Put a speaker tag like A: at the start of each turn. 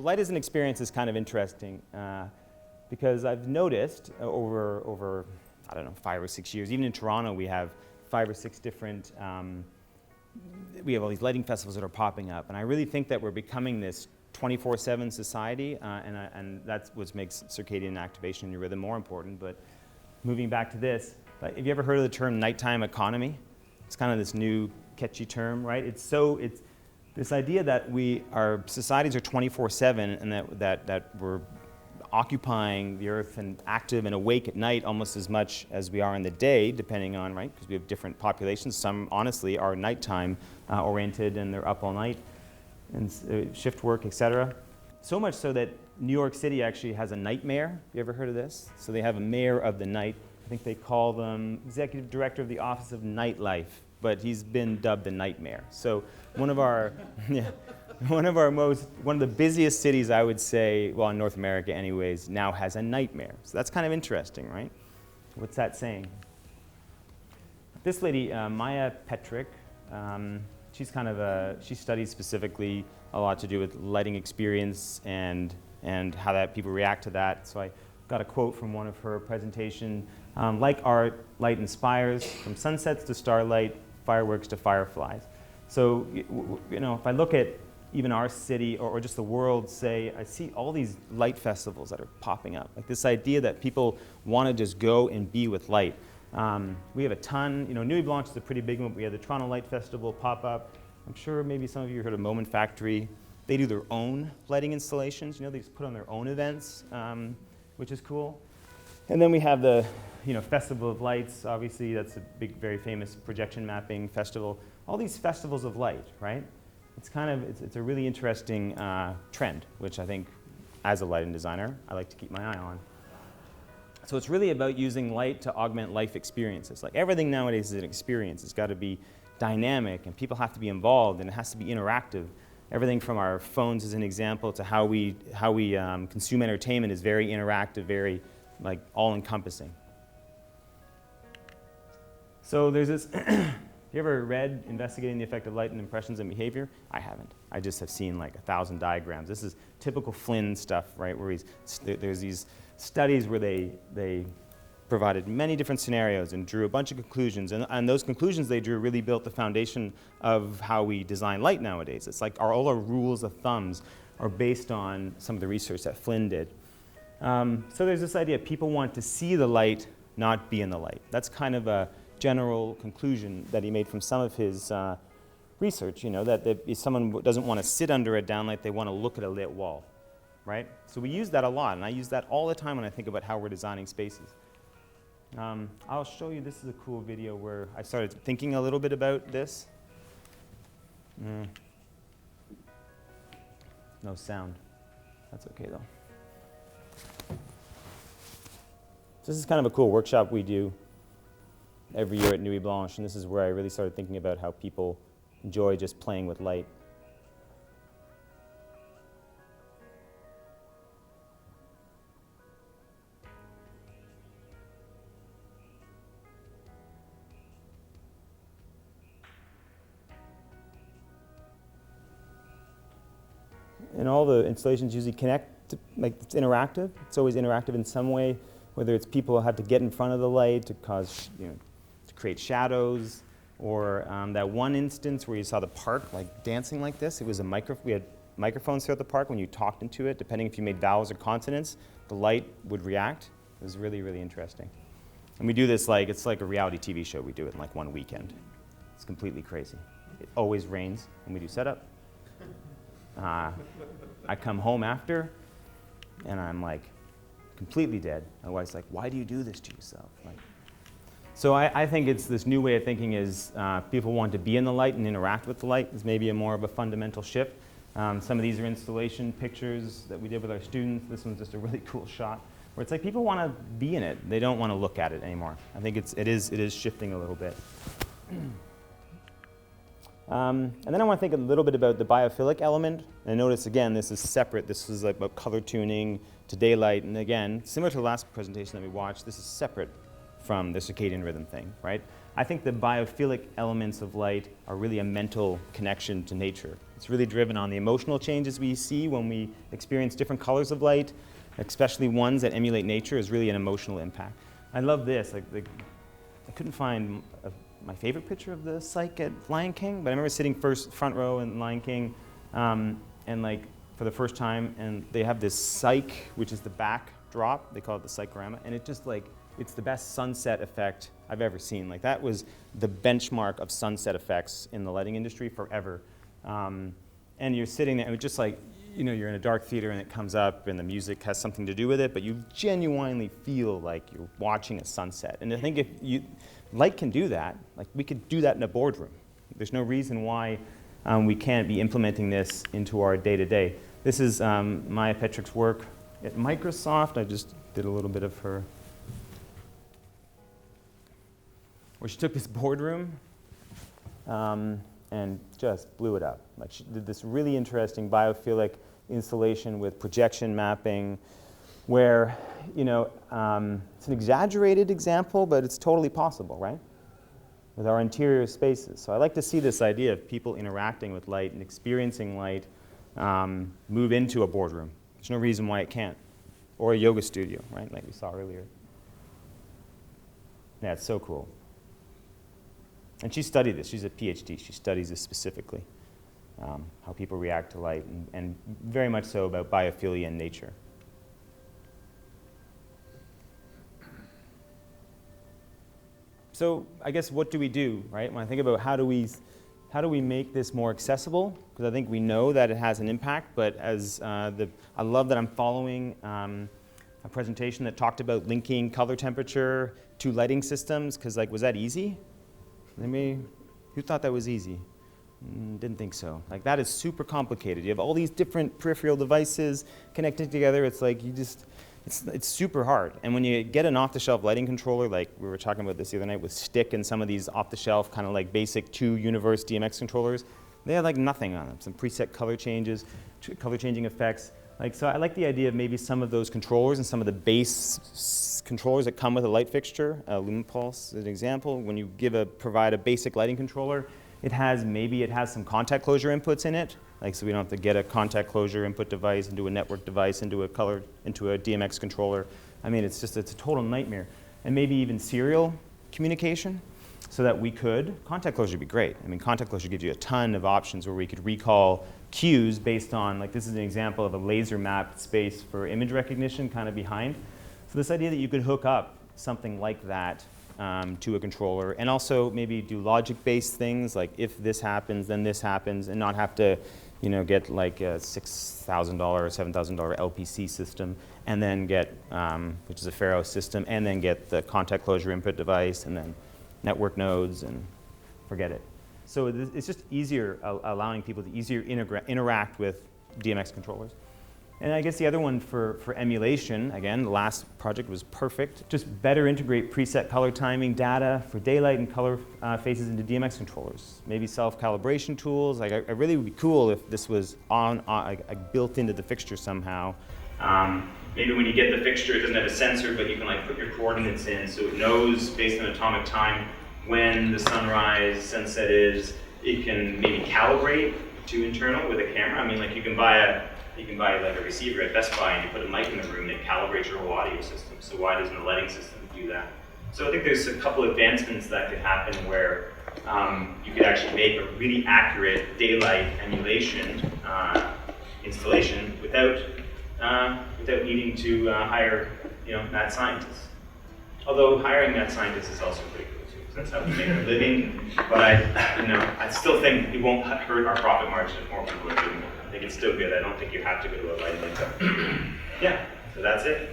A: light as an experience is kind of interesting because I've noticed over, I don't know, 5 or 6 years, even in Toronto we have 5 or 6 different, we have all these lighting festivals that are popping up, and I really think that we're becoming this 24/7 society, and that's what makes circadian activation in your rhythm more important. But moving back to this, have you ever heard of the term nighttime economy? It's kind of this new catchy term, right? It's this idea that our societies are 24/7 and that we're occupying the earth and active and awake at night almost as much as we are in the day, depending on, right, because we have different populations. Some, honestly, are nighttime oriented and they're up all night and shift work, etc. So much so that New York City actually has a night mayor. You ever heard of this? So they have a mayor of the night. I think they call them executive director of the Office of Nightlife, but he's been dubbed the night mayor. So one of the busiest cities, I would say, well, in North America anyways, now has a night mayor. So that's kind of interesting, right? What's that saying? This lady, Maya Petric, she's kind of she studies specifically a lot to do with lighting experience and how that people react to that. So I got a quote from one of her presentation. Like art, light inspires, from sunsets to starlight, fireworks to fireflies. So, you know, if I look at even our city or just the world, say, I see all these light festivals that are popping up. Like this idea that people want to just go and be with light. We have a ton, you know, Nuit Blanche is a pretty big one. We have the Toronto Light Festival pop up. I'm sure maybe some of you heard of Moment Factory. They do their own lighting installations. You know, they just put on their own events, which is cool. And then we have the, you know, Festival of Lights. Obviously, that's a big, very famous projection mapping festival. All these festivals of light, right? It's kind of, it's a really interesting trend, which I think, as a lighting designer, I like to keep my eye on. So it's really about using light to augment life experiences. Like everything nowadays is an experience. It's got to be dynamic, and people have to be involved, and it has to be interactive. Everything from our phones as an example to how we consume entertainment is very interactive, very like all-encompassing. So there's this. You ever read Investigating the Effect of Light and Impressions and Behavior? I haven't. I just have seen like 1,000 diagrams. This is typical Flynn stuff, right? Where there's these studies where they provided many different scenarios and drew a bunch of conclusions. And those conclusions they drew really built the foundation of how we design light nowadays. It's like all our rules of thumbs are based on some of the research that Flynn did. So there's this idea people want to see the light, not be in the light. That's kind of a general conclusion that he made from some of his research, you know, that if someone doesn't want to sit under a downlight, they want to look at a lit wall, right? So we use that a lot, and I use that all the time when I think about how we're designing spaces. I'll show you, this is a cool video where I started thinking a little bit about this. No sound. That's okay, though. So this is kind of a cool workshop we do every year at Nuit Blanche, and this is where I really started thinking about how people enjoy just playing with light. And all the installations usually connect to, like, it's interactive. It's always interactive in some way, whether it's people have to get in front of the light to cause, you know, to create shadows, or that one instance where you saw the park like dancing like this. It was we had microphones throughout the park. When you talked into it, depending if you made vowels or consonants, the light would react. It was really, really interesting. And we do this like, it's like a reality TV show. We do it in like one weekend. It's completely crazy. It always rains when we do setup. I come home after, and I'm like completely dead. My wife's like, "Why do you do this to yourself?" Like, so I think it's this new way of thinking is people want to be in the light and interact with the light is maybe more of a fundamental shift. Some of these are installation pictures that we did with our students. This one's just a really cool shot where it's like people want to be in it. They don't want to look at it anymore. I think it is shifting a little bit. And then I want to think a little bit about the biophilic element. And notice again, this is separate. This is like about color tuning to daylight. And again, similar to the last presentation that we watched, this is separate from the circadian rhythm thing, right? I think the biophilic elements of light are really a mental connection to nature. It's really driven on the emotional changes we see when we experience different colors of light, especially ones that emulate nature, is really an emotional impact. I love this. I couldn't find my favorite picture of the psych at Lion King, but I remember sitting front row in Lion King, and like for the first time, and they have this psych, which is the backdrop. They call it the psychorama, and it just like, it's the best sunset effect I've ever seen. Like that was the benchmark of sunset effects in the lighting industry forever. And you're sitting there, and it's just like, you know, you're in a dark theater and it comes up and the music has something to do with it, but you genuinely feel like you're watching a sunset. And I think if light can do that, like we could do that in a boardroom. There's no reason why we can't be implementing this into our day-to-day. This is Maya Petric's work at Microsoft. I just did a little bit of her, where she took this boardroom and just blew it up. Like she did this really interesting biophilic installation with projection mapping, where, you know, it's an exaggerated example, but it's totally possible, right? With our interior spaces. So I like to see this idea of people interacting with light and experiencing light move into a boardroom. There's no reason why it can't. Or a yoga studio, right, like we saw earlier. Yeah, it's so cool. And she studied this. She's a PhD. She studies this specifically, how people react to light, and very much so about biophilia and nature. So I guess what do we do, right? When I think about how do we make this more accessible? Because I think we know that it has an impact, but as I love that I'm following a presentation that talked about linking color temperature to lighting systems, because like, was that easy? Who thought that was easy? Didn't think so. Like that is super complicated. You have all these different peripheral devices connected together. It's like it's super hard. And when you get an off-the-shelf lighting controller, like we were talking about this the other night with Stick and some of these off-the-shelf kind of like basic 2-universe DMX controllers, they have like nothing on them. Some preset color changes, color changing effects. Like, so I like the idea of maybe some of those controllers and some of the base controllers that come with a light fixture. LumiPulse is an example. When you provide a basic lighting controller, maybe it has some contact closure inputs in it. Like, so we don't have to get a contact closure input device into a network device, into a DMX controller. I mean, it's a total nightmare. And maybe even serial communication, so that we could, contact closure would be great. I mean, contact closure gives you a ton of options where we could recall cues based on, like this is an example of a laser mapped space for image recognition kind of behind. So this idea that you could hook up something like that to a controller, and also maybe do logic-based things, like if this happens, then this happens, and not have to, you know, get like a $6,000 or $7,000 LPC system, and then get, which is a Faro system, and then get the contact closure input device, and then network nodes, and forget it. So it's just easier, allowing people to easier interact with DMX controllers. And I guess the other one for emulation, again, the last project was perfect. Just better integrate preset color timing data for daylight and color phases into DMX controllers. Maybe self-calibration tools. Like, it really would be cool if this was like built into the fixture somehow. Maybe when you get the fixture, it doesn't have a sensor, but you can like put your coordinates in, so it knows based on atomic time when the sunrise, sunset is. It can maybe calibrate to internal with a camera. I mean, like you can buy like a receiver at Best Buy and you put a mic in the room that calibrates your whole audio system. So why doesn't the lighting system do that? So I think there's a couple of advancements that could happen where you could actually make a really accurate daylight emulation installation without needing to hire, mad scientists. Although hiring mad scientists is also pretty cool too, because that's how we make our living. But I still think it won't hurt our profit margin if more people are doing it. I think it's still good. I don't think you have to go to a lighting income. Yeah, so that's it.